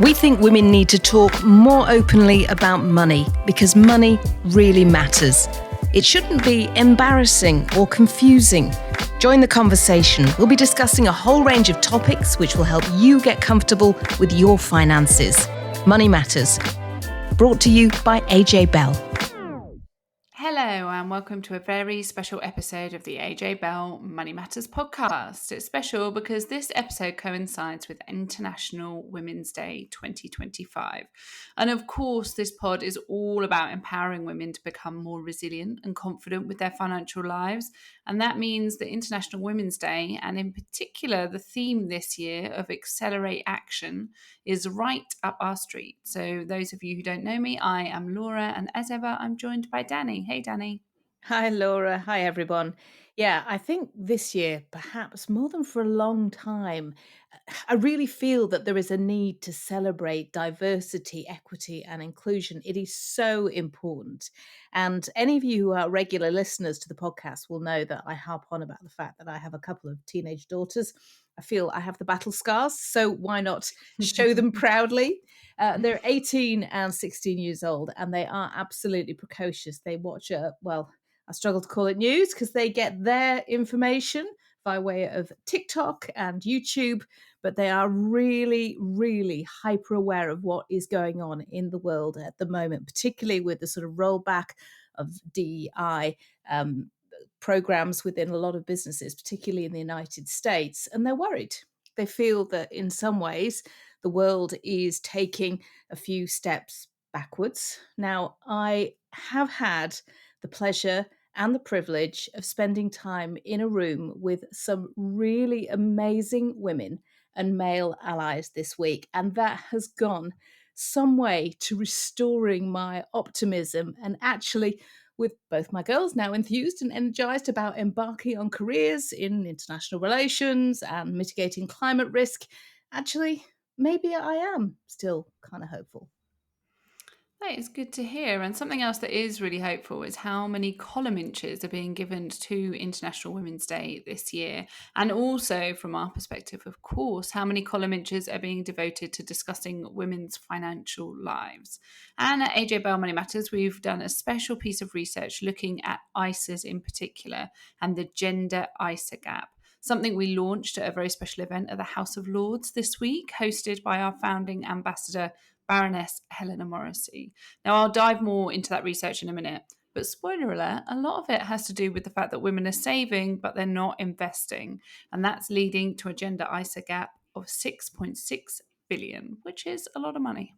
We think women need to talk more openly about money because money really matters. It shouldn't be embarrassing or confusing. Join the conversation. We'll be discussing a whole range of topics which will help you get comfortable with your finances. Money Matters. Brought to you by AJ Bell. Hello and welcome to a very special episode of the AJ Bell Money Matters podcast. It's special because this episode coincides with International Women's Day 2025. And of course, this pod is all about empowering women to become more resilient and confident with their financial lives. And that means that International Women's Day, and in particular the theme this year of Accelerate Action, is right up our street. So those of you who don't know me, I am Laura, and as ever, I'm joined by Danni. Hey, Danni. Hi, Laura. Hi, everyone. Yeah, I think this year, perhaps more than for a long time, I really feel that there is a need to celebrate diversity, equity, and inclusion. It is so important. And any of you who are regular listeners to the podcast will know that I harp on about the fact that I have a couple of teenage daughters. I feel I have the battle scars, so why not show them proudly? They're 18 and 16 years old, and they are absolutely precocious. They watch I struggle to call it news because they get their information by way of TikTok and YouTube, but they are really, really hyper aware of what is going on in the world at the moment, particularly with the sort of rollback of DEI programs within a lot of businesses, particularly in the United States. And they're worried. They feel that in some ways the world is taking a few steps backwards. Now, I have had the pleasure and the privilege of spending time in a room with some really amazing women and male allies this week. And that has gone some way to restoring my optimism and actually with both my girls now enthused and energized about embarking on careers in international relations and mitigating climate risk. Actually, maybe I am still kind of hopeful. That is good to hear. And something else that is really hopeful is how many column inches are being given to International Women's Day this year. And also, from our perspective, of course, how many column inches are being devoted to discussing women's financial lives. And at AJ Bell Money Matters, we've done a special piece of research looking at ISAs in particular and the gender ISA gap. Something we launched at a very special event at the House of Lords this week, hosted by our founding ambassador, Baroness Helena Morrissey. Now, I'll dive more into that research in a minute, but spoiler alert, a lot of it has to do with the fact that women are saving, but they're not investing. And that's leading to a gender ISA gap of 6.6 billion, which is a lot of money.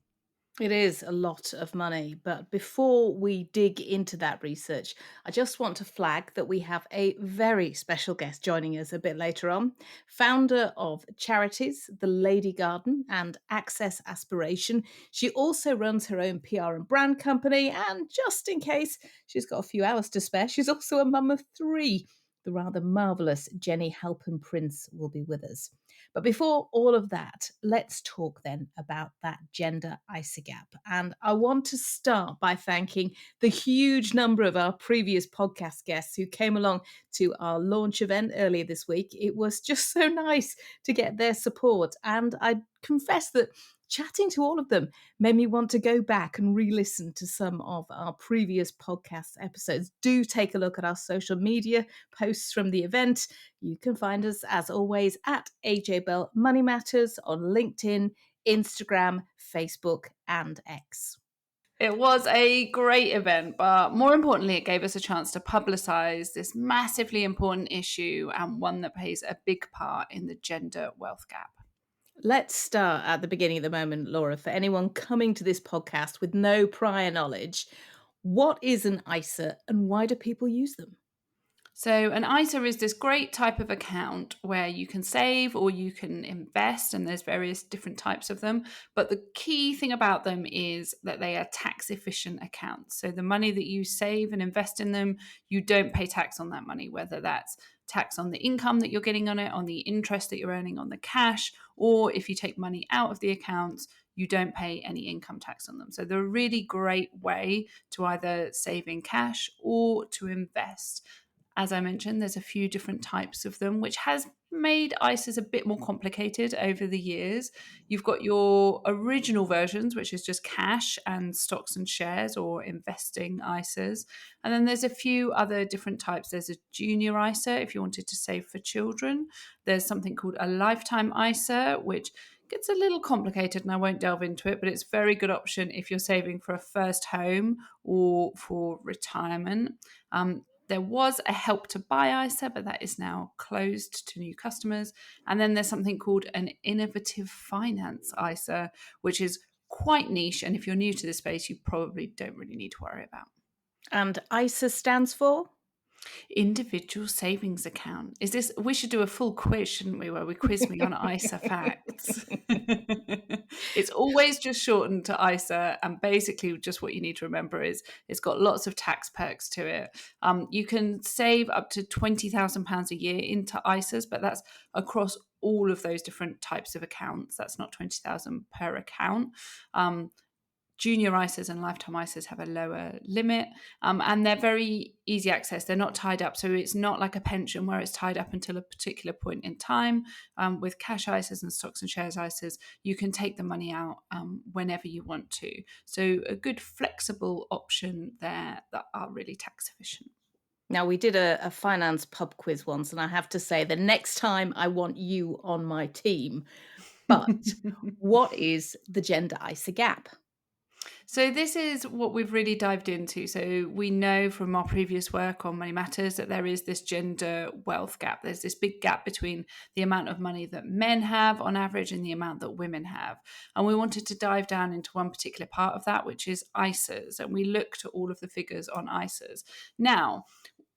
It is a lot of money, but before we dig into that research, I just want to flag that we have a very special guest joining us a bit later on. Founder of Charities, the Lady Garden, and Access Aspiration. She also runs her own PR and brand company, and just in case she's got a few hours to spare, she's also a mum of 3. The rather marvellous Jenny Halpern Prince will be with us. But before all of that, let's talk then about that gender ISA gap. And I want to start by thanking the huge number of our previous podcast guests who came along to our launch event earlier this week. It was just so nice to get their support. And I confess that chatting to all of them made me want to go back and re-listen to some of our previous podcast episodes. Do take a look at our social media posts from the event. You can find us, as always, at AJ Bell Money Matters on LinkedIn, Instagram, Facebook, and X. It was a great event, but more importantly, it gave us a chance to publicise this massively important issue and one that plays a big part in the gender wealth gap. Let's start at the beginning of the moment, Laura. For anyone coming to this podcast with no prior knowledge, what is an ISA and why do people use them? So an ISA is this great type of account where you can save or you can invest, and there's various different types of them. But the key thing about them is that they are tax efficient accounts. So the money that you save and invest in them, you don't pay tax on that money, whether that's tax on the income that you're getting on it, on the interest that you're earning on the cash, or if you take money out of the accounts, you don't pay any income tax on them. So they're a really great way to either save in cash or to invest. As I mentioned, there's a few different types of them, which has made ISAs a bit more complicated over the years. You've got your original versions, which is just cash and stocks and shares or investing ISAs. And then there's a few other different types. There's a junior ISA if you wanted to save for children. There's something called a lifetime ISA, which gets a little complicated and I won't delve into it, but it's a very good option if you're saving for a first home or for retirement. There was a help to buy ISA, but that is now closed to new customers. And then there's something called an innovative finance ISA, which is quite niche. And if you're new to this space, you probably don't really need to worry about. And ISA stands for? Individual savings account. Is this? We should do a full quiz, shouldn't we? Where we quiz me on ISA facts. It's always just shortened to ISA, and basically, just what you need to remember is it's got lots of tax perks to it. You can save up to £20,000 a year into ISAs, but that's across all of those different types of accounts. That's not 20,000 per account. Junior ISAs and lifetime ISAs have a lower limit, and they're very easy access. They're not tied up. So it's not like a pension where it's tied up until a particular point in time. With cash ISAs and stocks and shares ISAs, you can take the money out whenever you want to. So a good flexible option there that are really tax efficient. Now, we did a finance pub quiz once, and I have to say, the next time I want you on my team. But what is the gender ISA gap? So this is what we've really dived into. So we know from our previous work on Money Matters that there is this gender wealth gap. There's this big gap between the amount of money that men have on average and the amount that women have. And we wanted to dive down into one particular part of that, which is ISAs. And we looked at all of the figures on ISAs. Now,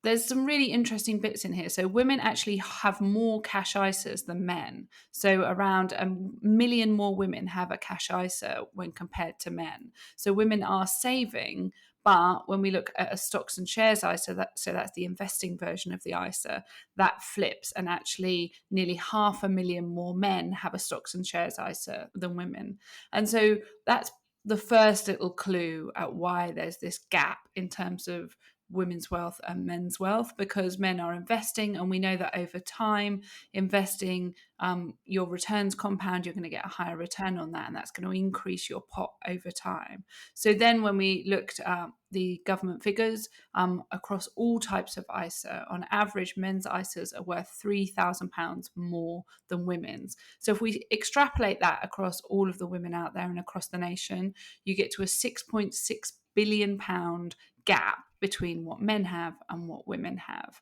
there's some really interesting bits in here. So women actually have more cash ISAs than men. So around 1 million more women have a cash ISA when compared to men. So women are saving, but when we look at a stocks and shares ISA, so that's the investing version of the ISA, that flips, and actually nearly 500,000 more men have a stocks and shares ISA than women. And so that's the first little clue at why there's this gap in terms of women's wealth and men's wealth, because men are investing, and we know that over time investing, your returns compound, you're going to get a higher return on that, and that's going to increase your pot over time. So then when we looked at the government figures across all types of ISA, on average men's ISAs are worth £3,000 more than women's. So if we extrapolate that across all of the women out there and across the nation, you get to a £6.6 billion gap between what men have and what women have.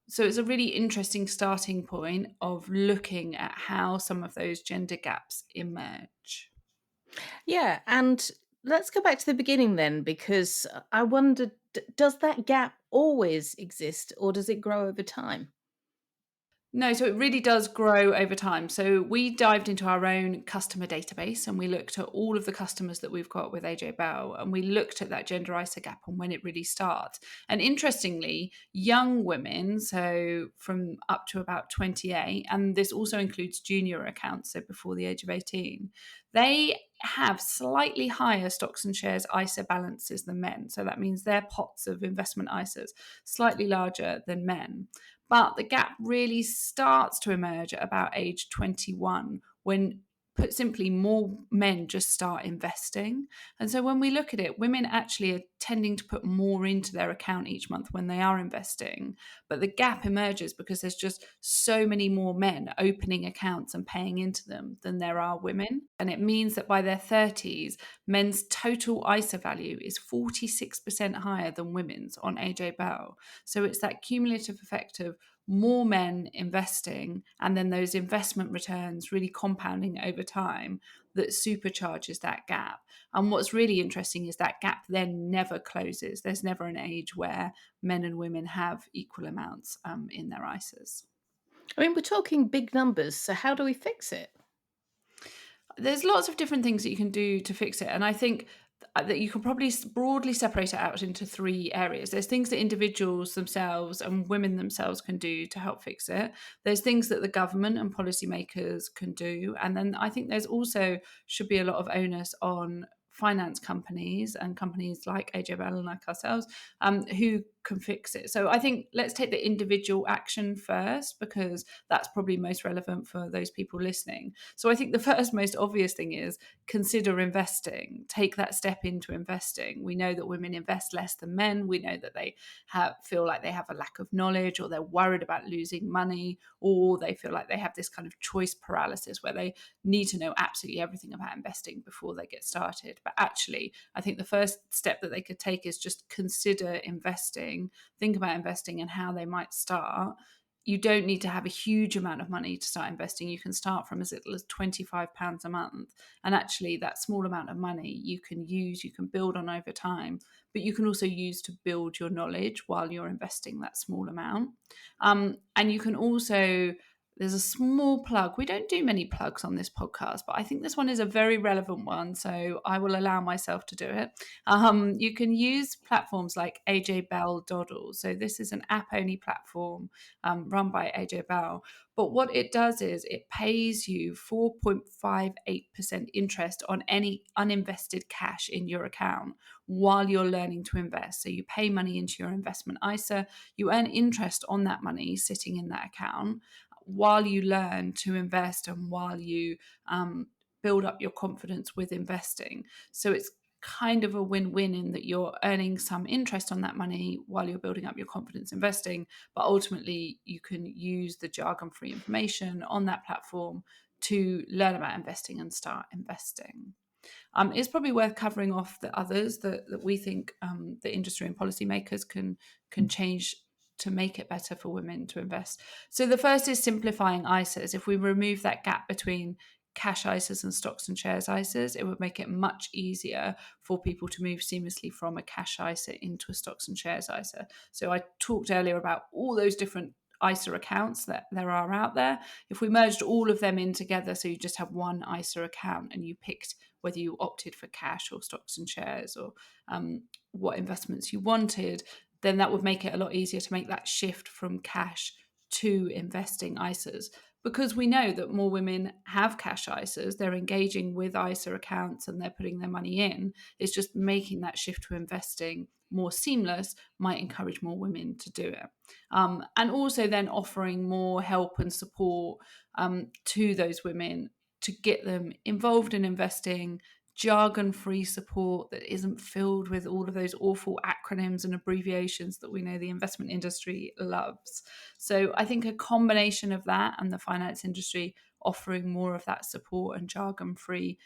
So it's a really interesting starting point of looking at how some of those gender gaps emerge. Yeah, and let's go back to the beginning then, because I wondered, does that gap always exist or does it grow over time? No, so it really does grow over time. So we dived into our own customer database and we looked at all of the customers that we've got with AJ Bell, and we looked at that gender ISA gap and when it really starts. And interestingly, young women, so from up to about 28, and this also includes junior accounts, so before the age of 18, they have slightly higher stocks and shares ISA balances than men. So that means their pots of investment ISAs slightly larger than men. But the gap really starts to emerge at about age 21, when, put simply, more men just start investing. And so when we look at it, women actually are tending to put more into their account each month when they are investing. But the gap emerges because there's just so many more men opening accounts and paying into them than there are women. And it means that by their 30s, men's total ISA value is 46% higher than women's on AJ Bell. So it's that cumulative effect of more men investing and then those investment returns really compounding over time that supercharges that gap. And what's really interesting is that gap then never closes. There's never an age where men and women have equal amounts in their ISAs. I mean, we're talking big numbers, so how do we fix it? There's lots of different things that you can do to fix it. And I think that you can probably broadly separate it out into three areas. There's things that individuals themselves and women themselves can do to help fix it. There's things that the government and policymakers can do. And then I think there's also should be a lot of onus on finance companies and companies like AJ Bell and like ourselves who can fix it. So I think let's take the individual action first, because that's probably most relevant for those people listening. So I think the first most obvious thing is consider investing. Take that step into investing. We know that women invest less than men. We know that they feel like they have a lack of knowledge, or they're worried about losing money, or they feel like they have this kind of choice paralysis where they need to know absolutely everything about investing before they get started. But actually, I think the first step that they could take is just consider investing, think about investing and how they might start. You don't need to have a huge amount of money to start investing. You can start from as little as £25 a month. And actually, that small amount of money you can use, you can build on over time, but you can also use to build your knowledge while you're investing that small amount. And you can also, there's a small plug. We don't do many plugs on this podcast, but I think this one is a very relevant one. So I will allow myself to do it. You can use platforms like AJ Bell Doddle. So this is an app only platform run by AJ Bell. But what it does is it pays you 4.58% interest on any uninvested cash in your account while you're learning to invest. So you pay money into your investment ISA, you earn interest on that money sitting in that account while you learn to invest and while you build up your confidence with investing. So it's kind of a win-win in that you're earning some interest on that money while you're building up your confidence investing, but ultimately you can use the jargon-free information on that platform to learn about investing and start investing. It's probably worth covering off the others that we think the industry and policymakers can change to make it better for women to invest. So the first is simplifying ISAs. If we remove that gap between cash ISAs and stocks and shares ISAs, it would make it much easier for people to move seamlessly from a cash ISA into a stocks and shares ISA. So I talked earlier about all those different ISA accounts that there are out there. If we merged all of them in together, so you just have one ISA account and you picked whether you opted for cash or stocks and shares or what investments you wanted, then that would make it a lot easier to make that shift from cash to investing ISAs. Because we know that more women have cash ISAs, they're engaging with ISA accounts and they're putting their money in. It's just making that shift to investing more seamless might encourage more women to do it. And also then offering more help and support to those women to get them involved in investing, jargon-free support that isn't filled with all of those awful acronyms and abbreviations that we know the investment industry loves. So I think a combination of that and the finance industry offering more of that support and jargon-free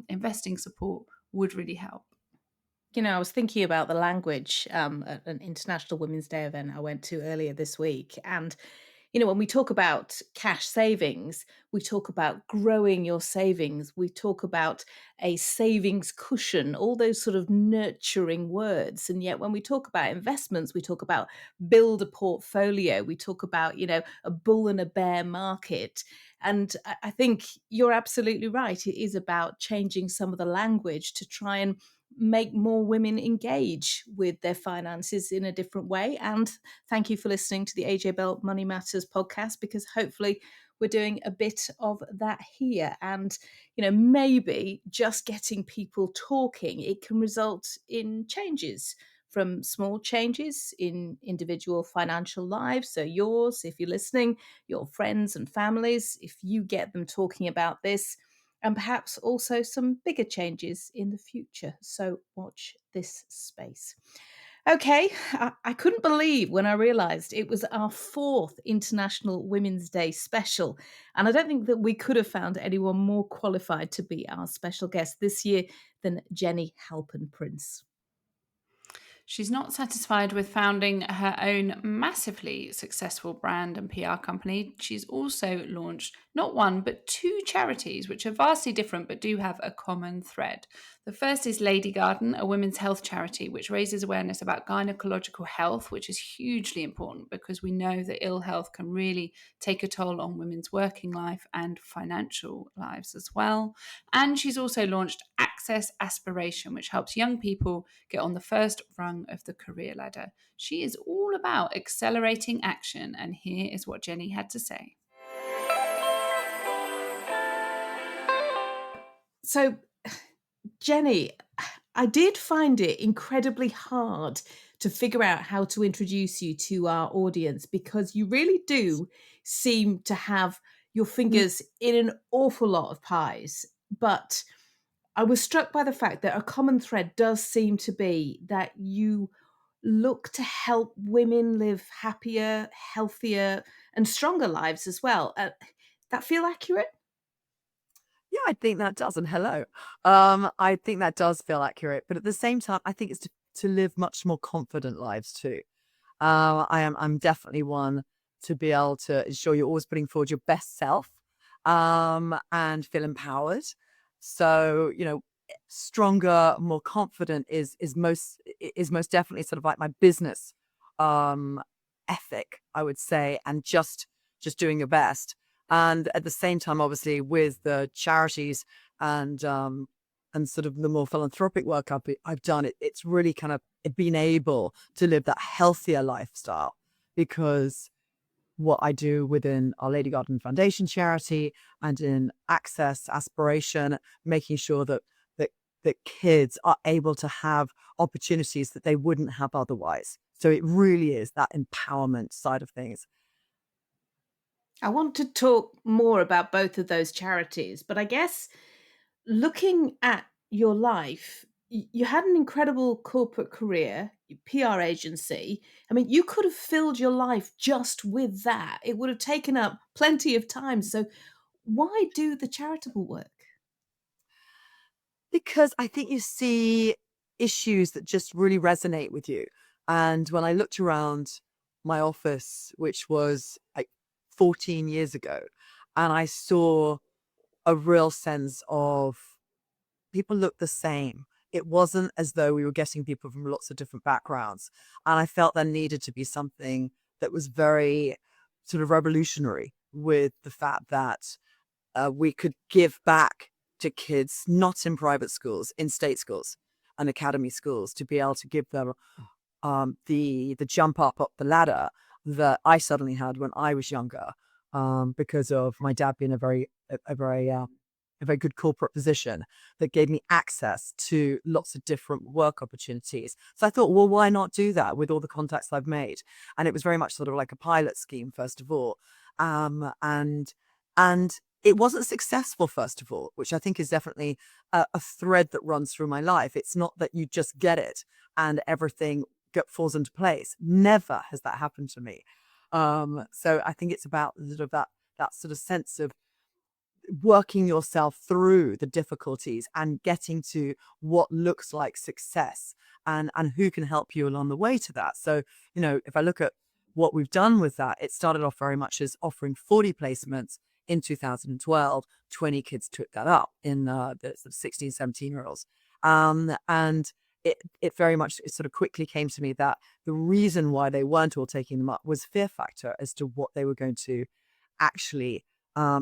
investing support would really help. I was thinking about the language at an International Women's Day event I went to earlier this week. And, when we talk about cash savings, we talk about growing your savings, we talk about a savings cushion, all those sort of nurturing words. And yet, when we talk about investments, we talk about build a portfolio, we talk about, a bull and a bear market. And I think you're absolutely right. It is about changing some of the language to try and make more women engage with their finances in a different way. And thank you for listening to the AJ Bell Money Matters podcast, because hopefully we're doing a bit of that here. And, maybe just getting people talking, it can result in changes, from small changes in individual financial lives. So yours, if you're listening, your friends and families, if you get them talking about this, and perhaps also some bigger changes in the future. So watch this space. Okay, I couldn't believe when I realised it was our 4th International Women's Day special. And I don't think that we could have found anyone more qualified to be our special guest this year than Jenny Halpern Prince. She's not satisfied with founding her own massively successful brand and PR company. She's also launched not one, but 2 charities, which are vastly different but do have a common thread. The first is Lady Garden, a women's health charity, which raises awareness about gynecological health, which is hugely important because we know that ill health can really take a toll on women's working life and financial lives as well. And she's also launched Access Aspiration, which helps young people get on the first rung of the career ladder. She is all about accelerating action, and here is what Jenny had to say. So, Jenny, I did find it incredibly hard to figure out how to introduce you to our audience because you really do seem to have your Mm. fingers in an awful lot of pies. But I was struck by the fact that a common thread does seem to be that you look to help women live happier, healthier, and stronger lives as well. That feel accurate? Yeah, I think that does. And hello. I think that does feel accurate. But at the same time, I think it's to live much more confident lives too. I'm definitely one to be able to ensure you're always putting forward your best self, and feel empowered. So, stronger, more confident is most definitely sort of like my business um ethic, I would say, and just doing your best. And at the same time, obviously, with the charities and sort of the more philanthropic work I've done, it's really kind of been able to live that healthier lifestyle, because what I do within our Lady Garden Foundation charity and in Access Aspiration, making sure that that kids are able to have opportunities that they wouldn't have otherwise. So it really is that empowerment side of things. I want to talk more about both of those charities, but I guess looking at your life, you had an incredible corporate career, PR agency. I mean, you could have filled your life just with that. It would have taken up plenty of time. So, why do the charitable work? Because I think you see issues that just really resonate with you. And when I looked around my office, which was like 14 years ago, and I saw a real sense of people look the same. It wasn't as though we were getting people from lots of different backgrounds. And I felt there needed to be something that was very sort of revolutionary, with the fact that we could give back to kids not in private schools, in state schools and academy schools, to be able to give them the jump up the ladder that I suddenly had when I was younger, because of my dad being a very good corporate position that gave me access to lots of different work opportunities. So I thought, well, why not do that with all the contacts I've made? And it was very much sort of like a pilot scheme, first of all. And it wasn't successful, first of all, which I think is definitely a thread that runs through my life. It's not that you just get it and everything falls into place. Never has that happened to me. So I think it's about sort of that sort of sense of working yourself through the difficulties and getting to what looks like success, and who can help you along the way to that. So, if I look at what we've done with that, it started off very much as offering 40 placements in 2012. 20 kids took that up in the sort of 16, 17-year-olds. And it very much, it sort of quickly came to me that the reason why they weren't all taking them up was fear factor as to what they were going to actually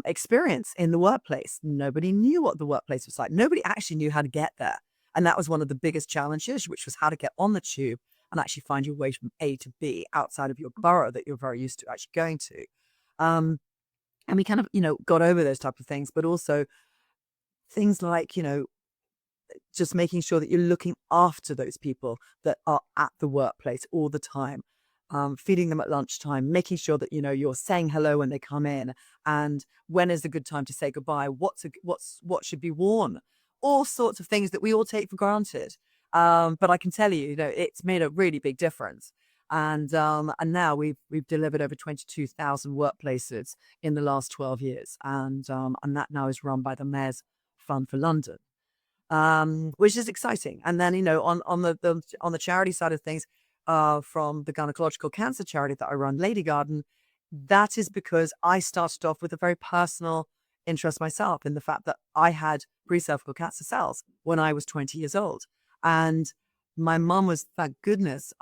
experience in the workplace. Nobody knew what the workplace was like. Nobody actually knew how to get there. And that was one of the biggest challenges, which was how to get on the tube and actually find your way from A to B outside of your borough that you're very used to actually going to. Um, and we kind of, got over those type of things, but also things like, just making sure that you're looking after those people that are at the workplace all the time, feeding them at lunchtime, making sure that you're saying hello when they come in, and when is a good time to say goodbye, what should be worn, all sorts of things that we all take for granted. But I can tell you, it's made a really big difference. And now we've delivered over 22,000 workplaces in the last 12 years, and that now is run by the Mayor's Fund for London, which is exciting. And then, on the charity side of things, from the gynecological cancer charity that I run, Lady Garden, that is because I started off with a very personal interest myself in the fact that I had pre-cervical cancer cells when I was 20 years old. And my mum was, thank goodness,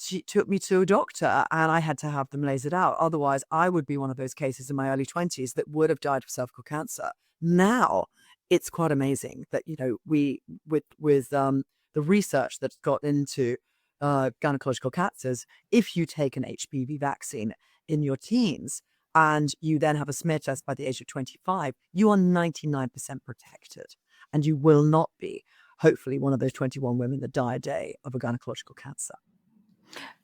she took me to a doctor and I had to have them lasered out. Otherwise, I would be one of those cases in my early 20s that would have died of cervical cancer. Now, it's quite amazing that, we, with the research that's got into gynecological cancers, if you take an HPV vaccine in your teens, and you then have a smear test by the age of 25, you are 99% protected. And you will not be, hopefully, one of those 21 women that die a day of a gynecological cancer.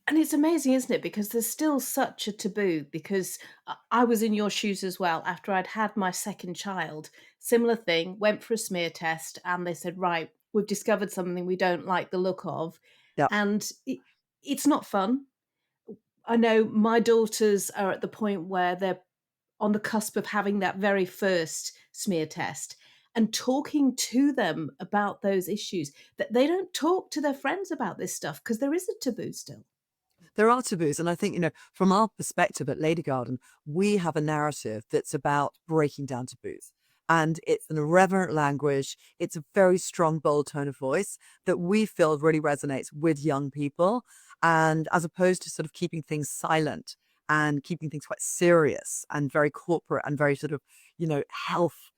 And it's amazing, isn't it? Because there's still such a taboo. Because I was in your shoes as well. After I'd had my second child, similar thing, went for a smear test, and they said, right, we've discovered something we don't like the look of. Yeah. And it's not fun. I know my daughters are at the point where they're on the cusp of having that very first smear test, and talking to them about those issues, that they don't talk to their friends about this stuff because there is a taboo still. There are taboos. And I think, from our perspective at Lady Garden, we have a narrative that's about breaking down taboos. And it's an irreverent language. It's a very strong, bold tone of voice that we feel really resonates with young people. And as opposed to sort of keeping things silent and keeping things quite serious and very corporate and very sort of, health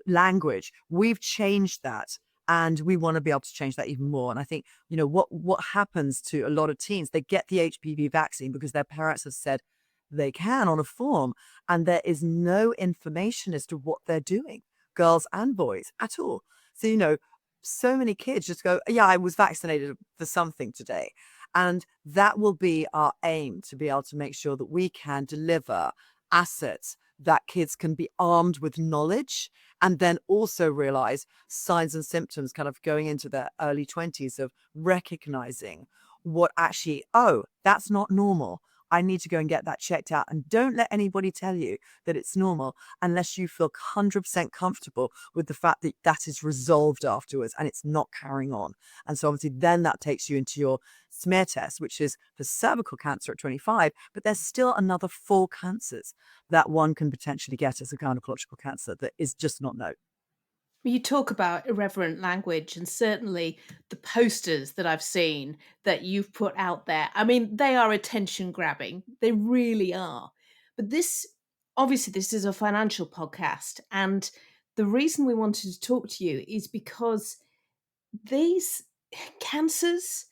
language, we've changed that. And we want to be able to change that even more. And I think, what happens to a lot of teens, they get the HPV vaccine because their parents have said they can on a form, and there is no information as to what they're doing, girls and boys at all. So, so many kids just go, yeah, I was vaccinated for something today. And that will be our aim, to be able to make sure that we can deliver assets that kids can be armed with knowledge, and then also realize signs and symptoms kind of going into their early 20s of recognizing what actually, oh, that's not normal. I need to go and get that checked out. And don't let anybody tell you that it's normal unless you feel 100% comfortable with the fact that that is resolved afterwards and it's not carrying on. And so obviously then that takes you into your smear test, which is for cervical cancer at 25, but there's still another 4 cancers that one can potentially get as a gynecological cancer that is just not known. You talk about irreverent language, and certainly the posters that I've seen that you've put out there. I mean, they are attention grabbing. They really are. But obviously, this is a financial podcast. And the reason we wanted to talk to you is because these cancers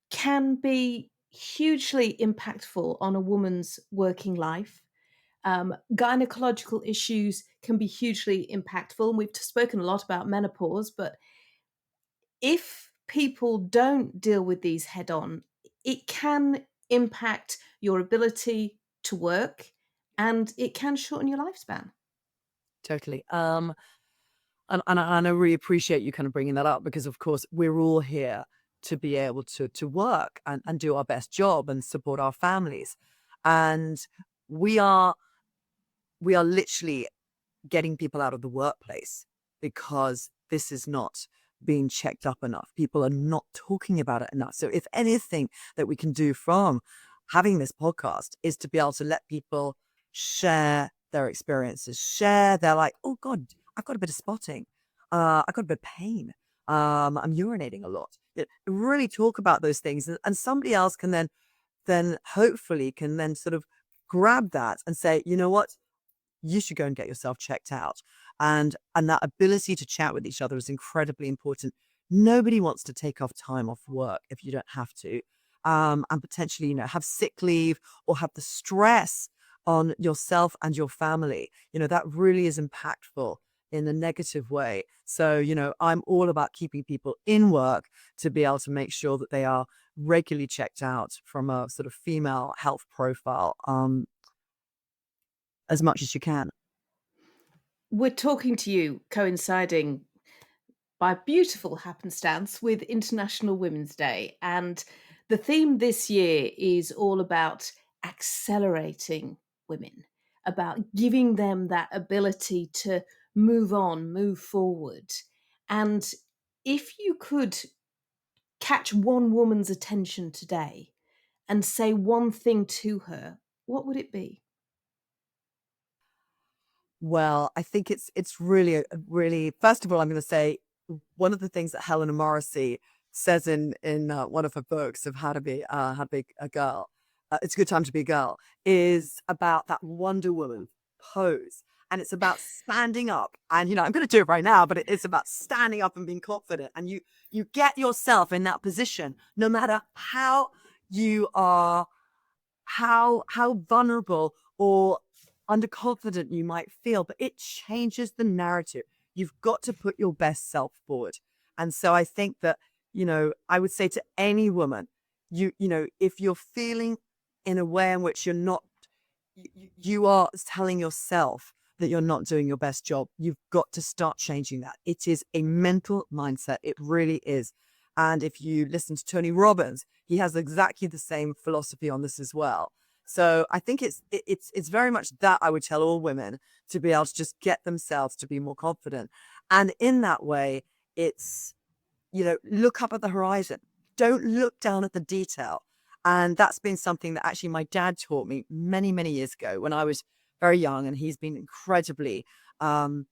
can be hugely impactful on a woman's working life. Gynecological issues can be hugely impactful. And we've spoken a lot about menopause, but if people don't deal with these head on, it can impact your ability to work, and it can shorten your lifespan. Totally. And I really appreciate you kind of bringing that up, because of course we're all here to be able to work and do our best job and support our families. And we are literally getting people out of the workplace because this is not being checked up enough. People are not talking about it enough. So if anything that we can do from having this podcast is to be able to let people share their experiences, share their like, oh God, I've got a bit of spotting. I've got a bit of pain. I'm urinating a lot. Really talk about those things. And somebody else can then hopefully can then sort of grab that and say, you know what? You should go and get yourself checked out. And that ability to chat with each other is incredibly important. Nobody wants to take off time off work if you don't have to. And potentially, have sick leave or have the stress on yourself and your family. That really is impactful in a negative way. So, I'm all about keeping people in work to be able to make sure that they are regularly checked out from a sort of female health profile. As much as you can. We're talking to you coinciding by beautiful happenstance with International Women's Day. And the theme this year is all about accelerating women, about giving them that ability to move on, move forward. And if you could catch one woman's attention today and say one thing to her, what would it be? Well, I think it's really, first of all, I'm going to say one of the things that Helena Morrissey says in one of her books of how to be a girl, it's a good time to be a girl, is about that Wonder Woman pose. And it's about standing up. And I'm going to do it right now, but it's about standing up and being confident. And you get yourself in that position, no matter how you are how vulnerable or underconfident you might feel, but it changes the narrative. You've got to put your best self forward. And so I think that, I would say to any woman, if you're feeling in a way in which you're not, you are telling yourself that you're not doing your best job, you've got to start changing that. It is a mental mindset. It really is. And if you listen to Tony Robbins, he has exactly the same philosophy on this as well. So I think it's very much that I would tell all women to be able to just get themselves to be more confident. And in that way, it's, look up at the horizon. Don't look down at the detail. And that's been something that actually my dad taught me many, many years ago when I was very young. And he's been incredibly good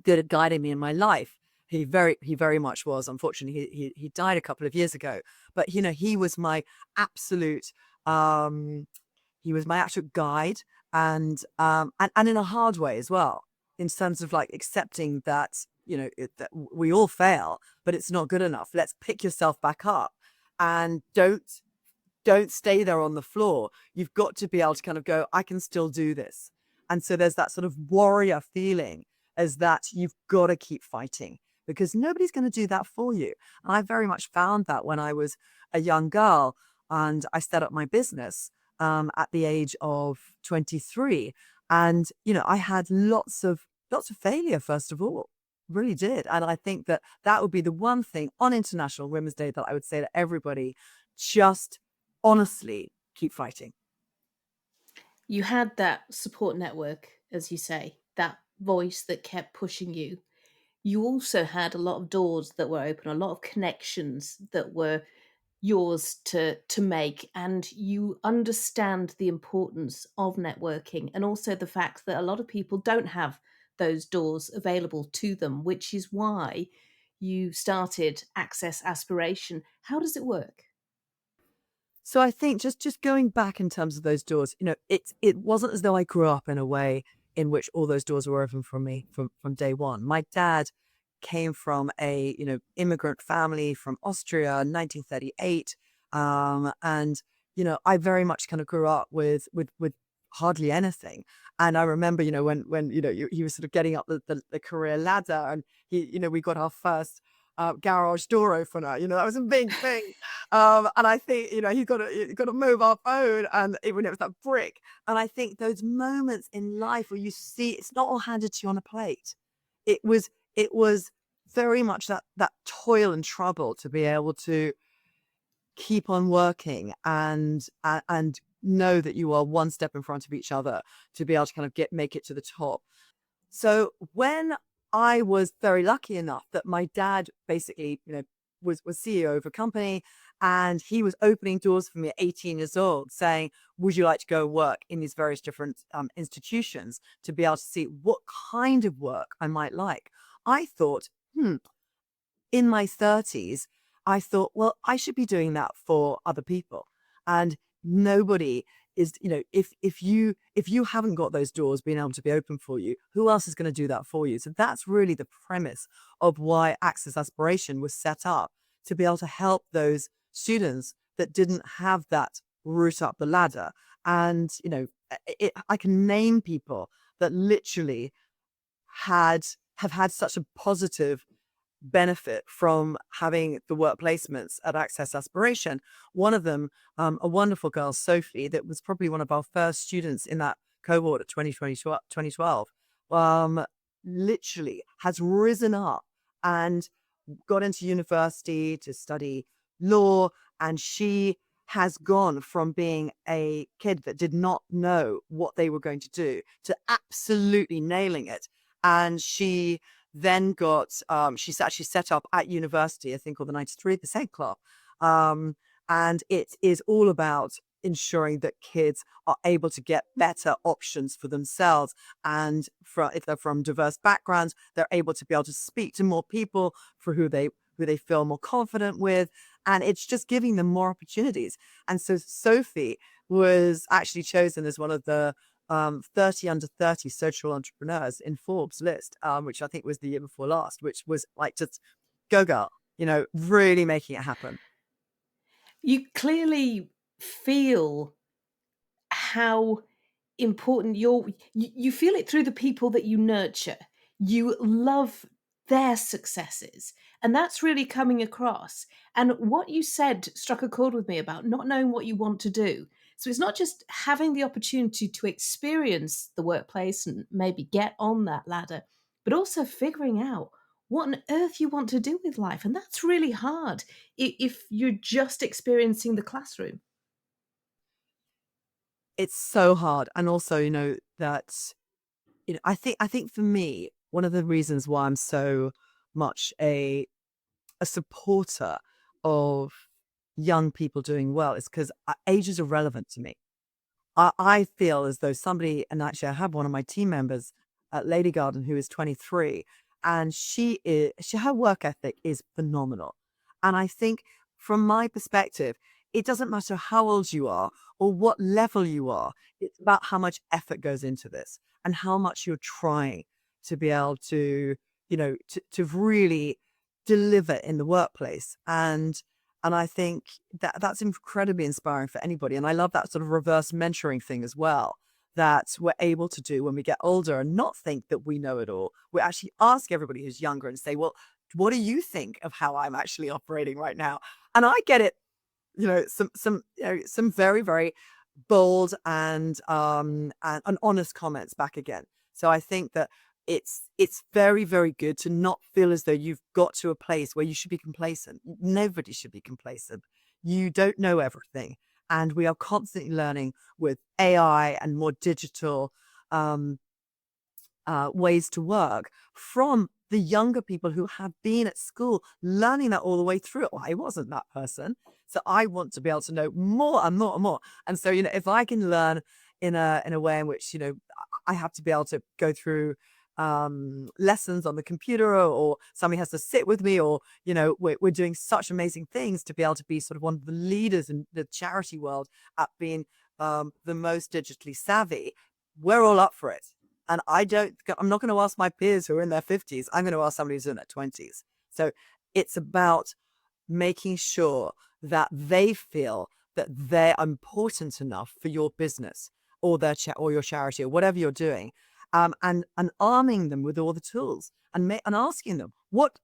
at guiding me in my life. He very much was. Unfortunately, he died a couple of years ago. But he was my absolute he was my actual guide, and in a hard way as well, in terms of like accepting that that we all fail, but it's not good enough. Let's pick yourself back up, and don't stay there on the floor. You've got to be able to kind of go, I can still do this. And so there's that sort of warrior feeling, as that you've got to keep fighting, because nobody's going to do that for you. And I very much found that when I was a young girl and I set up my business at the age of 23. And, I had lots of failure, first of all, really did. And I think that that would be the one thing on International Women's Day that I would say to everybody, just honestly keep fighting. You had that support network, as you say, that voice that kept pushing you. You also had a lot of doors that were open, a lot of connections that were yours to make, and you understand the importance of networking, and also the fact that a lot of people don't have those doors available to them, which is why you started Access Aspiration. How does it work? So I think just going back in terms of those doors, it wasn't as though I grew up in a way in which all those doors were open for me from day one. My dad came from a immigrant family from Austria, 1938, and I very much kind of grew up with hardly anything. And I remember, when he was sort of getting up the career ladder, and we got our first garage door opener. That was a big thing. And I think, he's got to move our phone, and even it was that brick. And I think those moments in life where you see it's not all handed to you on a plate. It was very much that toil and trouble to be able to keep on working, and know that you are one step in front of each other to be able to kind of make it to the top. So when I was very lucky enough that my dad basically, was CEO of a company, and he was opening doors for me at 18 years old, saying, would you like to go work in these various different institutions, to be able to see what kind of work I might like. I thought, in my 30s, I thought, well, I should be doing that for other people. And nobody is, if you haven't got those doors being able to be open for you, who else is going to do that for you? So that's really the premise of why Access Aspiration was set up, to be able to help those students that didn't have that route up the ladder. And, I can name people that literally have had such a positive benefit from having the work placements at Access Aspiration. One of them, a wonderful girl, Sophie, that was probably one of our first students in that cohort of 2012, literally has risen up and got into university to study law. And she has gone from being a kid that did not know what they were going to do to absolutely nailing it. And she then she's actually set up at university, I think, called the 93% Club. And it is all about ensuring that kids are able to get better options for themselves. And if they're from diverse backgrounds, they're able to be able to speak to more people for who they feel more confident with. And it's just giving them more opportunities. And so Sophie was actually chosen as one of the 30 under 30 social entrepreneurs in Forbes list, which I think was the year before last, which was like, just go girl, really making it happen. You clearly feel how important you feel it through the people that you nurture. You love their successes, and that's really coming across. And what you said struck a chord with me about not knowing what you want to do. So it's not just having the opportunity to experience the workplace and maybe get on that ladder, but also figuring out what on earth you want to do with life. And that's really hard if you're just experiencing the classroom. It's so hard. And also, that, I think for me, one of the reasons why I'm so much a supporter of young people doing well is because age is irrelevant to me. I feel as though somebody, and actually I have one of my team members at Lady Garden who is 23, and her work ethic is phenomenal. And I think from my perspective, it doesn't matter how old you are or what level you are. It's about how much effort goes into this and how much you're trying to be able to, to really deliver in the workplace. And I think that that's incredibly inspiring for anybody. And I love that sort of reverse mentoring thing as well, that we're able to do when we get older and not think that we know it all. We actually ask everybody who's younger and say, well, what do you think of how I'm actually operating right now? And I get it, some very, very bold and honest comments back again. So I think that it's very, very good to not feel as though you've got to a place where you should be complacent. Nobody should be complacent. You don't know everything. And we are constantly learning with AI and more digital um, ways to work from the younger people who have been at school learning that all the way through. Oh, I wasn't that person. So I want to be able to know more and more and more. And so, if I can learn in a way in which, I have to be able to go through lessons on the computer, or somebody has to sit with me, or, we're doing such amazing things to be able to be sort of one of the leaders in the charity world at being the most digitally savvy. We're all up for it. And I'm not going to ask my peers who are in their 50s. I'm going to ask somebody who's in their 20s. So it's about making sure that they feel that they're important enough for your business or or your charity or whatever you're doing, and arming them with all the tools, and asking them what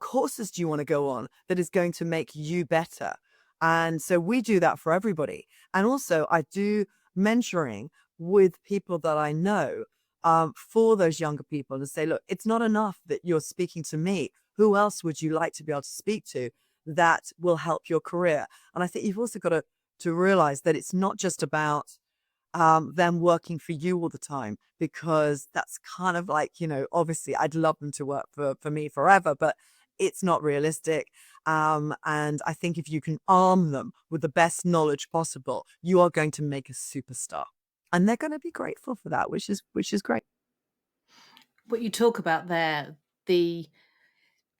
courses do you want to go on that is going to make you better. And so we do that for everybody. And also I do mentoring with people that I know, for those younger people, and say, look, it's not enough that you're speaking to me. Who else would you like to be able to speak to that will help your career? And I think you've also got to realize that it's not just about them working for you all the time, because that's kind of like, obviously I'd love them to work for me forever, but it's not realistic. And I think if you can arm them with the best knowledge possible, you are going to make a superstar. And they're going to be grateful for that, which is great. What you talk about there, the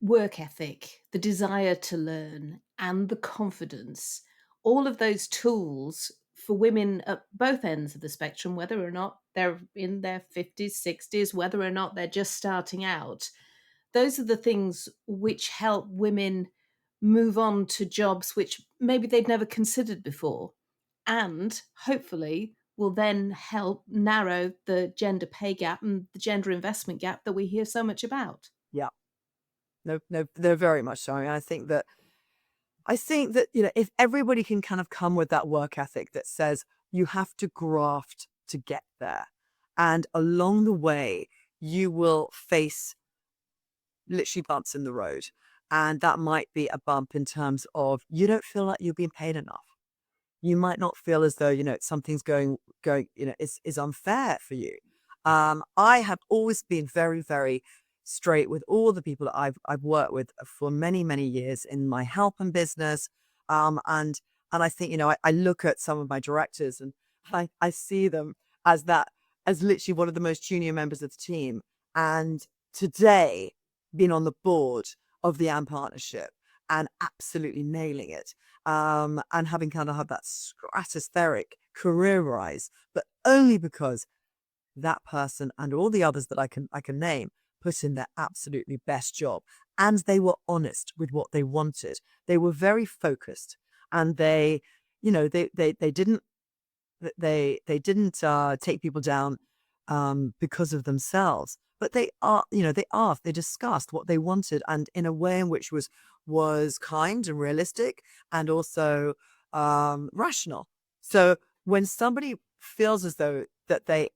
work ethic, the desire to learn, and the confidence, all of those tools for women at both ends of the spectrum, whether or not they're in their 50s, 60s, whether or not they're just starting out, those are the things which help women move on to jobs which maybe they'd never considered before. And hopefully will then help narrow the gender pay gap and the gender investment gap that we hear so much about. Yeah. No, no, they're very much so. I think that, if everybody can kind of come with that work ethic that says you have to graft to get there, and along the way, you will face literally bumps in the road. And that might be a bump in terms of you don't feel like you're being paid enough. You might not feel as though, something's going, is unfair for you. I have always been very, very straight with all the people that I've worked with for many, many years in my Halpern business. And I think, I look at some of my directors, and I see them as literally one of the most junior members of the team. And today, being on the board of the AM partnership and absolutely nailing it, and having kind of had that stratospheric career rise, but only because that person and all the others that I can name put in their absolutely best job, and they were honest with what they wanted. They were very focused, and they didn't They didn't take people down because of themselves, but they discussed what they wanted, and in a way in which was kind and realistic, and also rational. So when somebody feels as though that they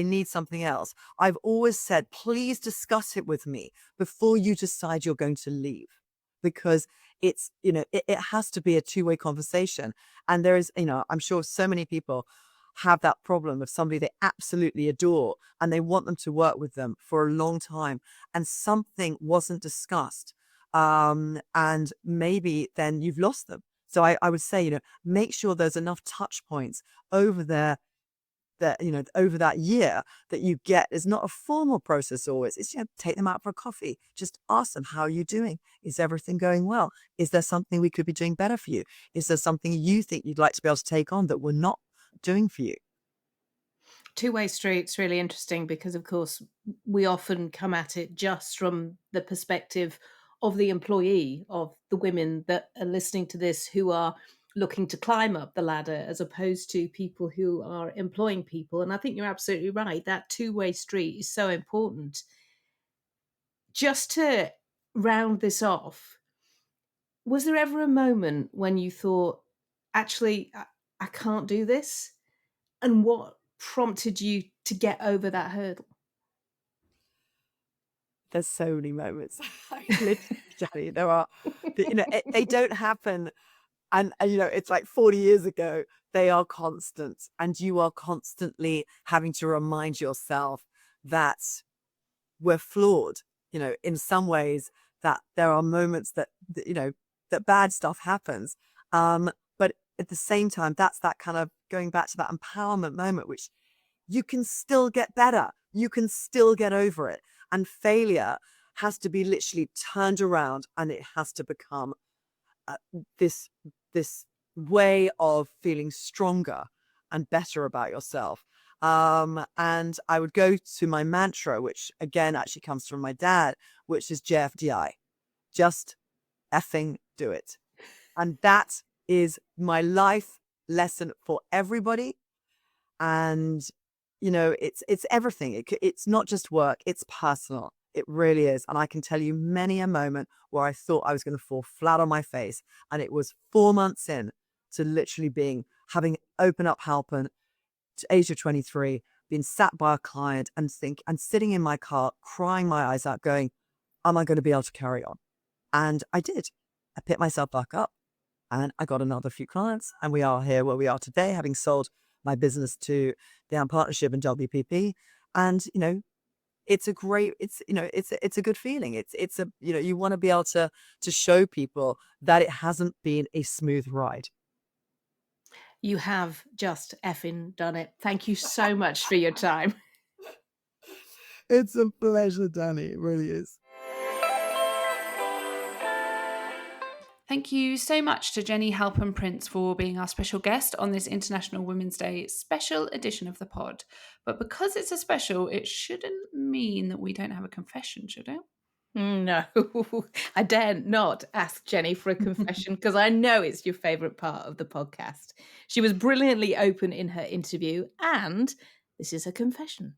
need something else, I've always said, please discuss it with me before you decide you're going to leave, because it has to be a two-way conversation. And there is, I'm sure so many people have that problem of somebody they absolutely adore and they want them to work with them for a long time, and something wasn't discussed. And maybe then you've lost them. So I would say, make sure there's enough touch points over there that, over that year, that you get is not a formal process always. It's, take them out for a coffee. Just ask them, how are you doing? Is everything going well? Is there something we could be doing better for you? Is there something you think you'd like to be able to take on that we're not doing for you? Two-way street's really interesting because, of course, we often come at it just from the perspective of the employee, of the women that are listening to this who are looking to climb up the ladder, as opposed to people who are employing people. And I think you're absolutely right. That two-way street is so important. Just to round this off, was there ever a moment when you thought, actually, I can't do this? And what prompted you to get over that hurdle? There's so many moments. Literally, Jenny, there are, they don't happen. And it's like 40 years ago. They are constant. And you are constantly having to remind yourself that we're flawed, in some ways, that there are moments that bad stuff happens. But at the same time, that's that kind of going back to that empowerment moment, which you can still get better. You can still get over it. And failure has to be literally turned around, and it has to become uh, this this way of feeling stronger and better about yourself. And I would go to my mantra, which again actually comes from my dad, which is JFDI, just effing do it. And that is my life lesson for everybody. And it's everything. It's not just work, it's personal. It really is. And I can tell you many a moment where I thought I was going to fall flat on my face, and it was 4 months in to literally having open up Halpern to age of 23, being sat by a client and sitting in my car crying my eyes out, going, am I going to be able to carry on? And I did. I picked myself back up, and I got another few clients, and we are here where we are today, having sold my business to the Partnership and WPP. And it's a great, it's a good feeling. It's a, you want to be able to show people that it hasn't been a smooth ride. You have just effing done it. Thank you so much for your time. It's a pleasure, Danny. It really is. Thank you so much to Jenny Halpern Prince for being our special guest on this International Women's Day special edition of the pod. But because it's a special, it shouldn't mean that we don't have a confession, should it? No, I dare not ask Jenny for a confession because I know it's your favourite part of the podcast. She was brilliantly open in her interview, and this is a confession.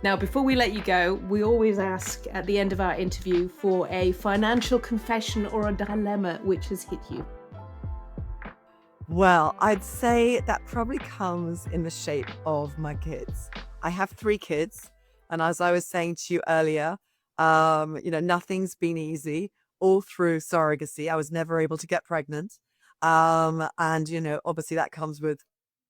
Now, before we let you go, we always ask at the end of our interview for a financial confession or a dilemma which has hit you. Well, I'd say that probably comes in the shape of my kids. I have 3 kids, and as I was saying to you earlier, nothing's been easy all through surrogacy. I was never able to get pregnant. And obviously that comes with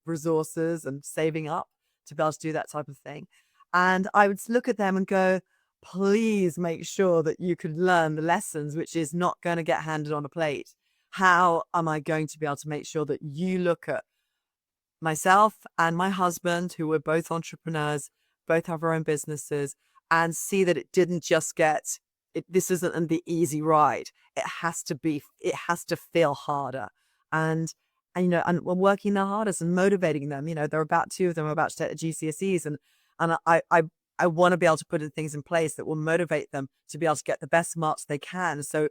resources and saving up to be able to do that type of thing. And I would look at them and go, please make sure that you could learn the lessons, which is not going to get handed on a plate. How am I going to be able to make sure that you look at myself and my husband, who were both entrepreneurs, both have our own businesses, and see that it didn't just this isn't the easy ride. It has to feel harder. And we're working their hardest and motivating them. They're about 2 of them are about to take the GCSEs, and I want to be able to put in things in place that will motivate them to be able to get the best marks they can. So,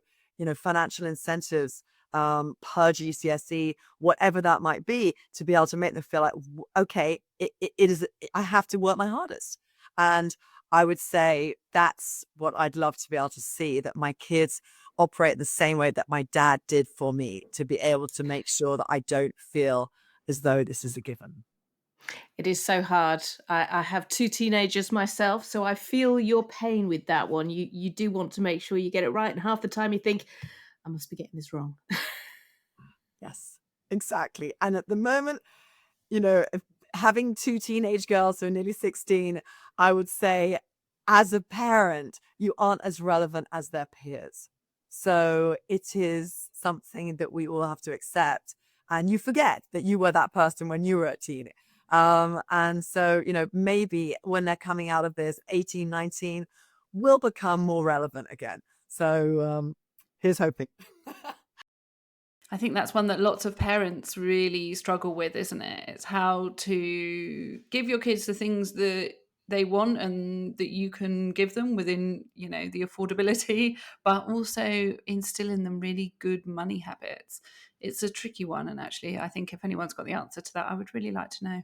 financial incentives per GCSE, whatever that might be, to be able to make them feel like, okay, it is, I have to work my hardest. And I would say that's what I'd love to be able to see, that my kids operate the same way that my dad did for me, to be able to make sure that I don't feel as though this is a given. It is so hard. I have 2 teenagers myself, so I feel your pain with that one. You do want to make sure you get it right, and half the time you think, "I must be getting this wrong." Yes, exactly. And at the moment, having 2 teenage girls who are nearly 16, I would say, as a parent, you aren't as relevant as their peers. So it is something that we all have to accept. And you forget that you were that person when you were a teen. And so, maybe when they're coming out of this, 18, 19, will become more relevant again. So here's hoping. I think that's one that lots of parents really struggle with, isn't it? It's how to give your kids the things that they want and that you can give them within, the affordability, but also instill in them really good money habits. It's a tricky one. And actually, I think if anyone's got the answer to that, I would really like to know.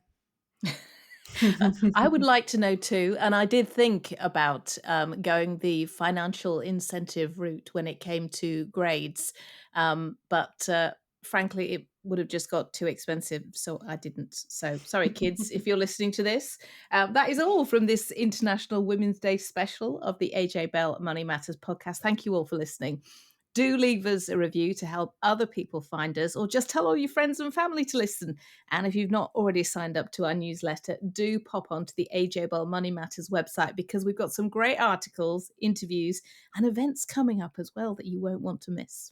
I would like to know too, and I did think about going the financial incentive route when it came to grades, but frankly, it would have just got too expensive, so I didn't. So sorry, kids, if you're listening to this. That is all from this International Women's Day special of the AJ Bell Money Matters podcast. Thank you all for listening. Do leave us a review to help other people find us, or just tell all your friends and family to listen. And if you've not already signed up to our newsletter, do pop onto the AJ Bell Money Matters website, because we've got some great articles, interviews, and events coming up as well that you won't want to miss.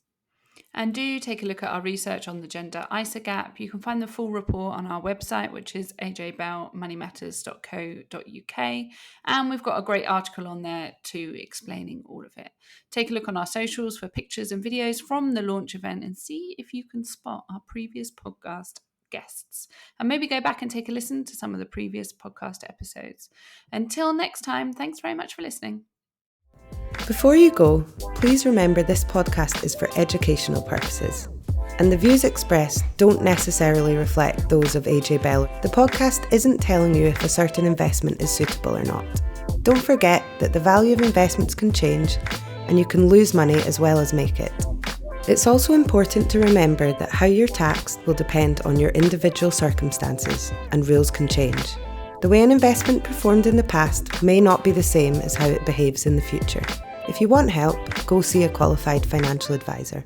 And do take a look at our research on the gender ISA gap. You can find the full report on our website, which is ajbellmoneymatters.co.uk. And we've got a great article on there too, explaining all of it. Take a look on our socials for pictures and videos from the launch event, and see if you can spot our previous podcast guests. And maybe go back and take a listen to some of the previous podcast episodes. Until next time, thanks very much for listening. Before you go, please remember this podcast is for educational purposes, and the views expressed don't necessarily reflect those of AJ Bell. The podcast isn't telling you if a certain investment is suitable or not. Don't forget that the value of investments can change, and you can lose money as well as make it. It's also important to remember that how you're taxed will depend on your individual circumstances, and rules can change. The way an investment performed in the past may not be the same as how it behaves in the future. If you want help, go see a qualified financial advisor.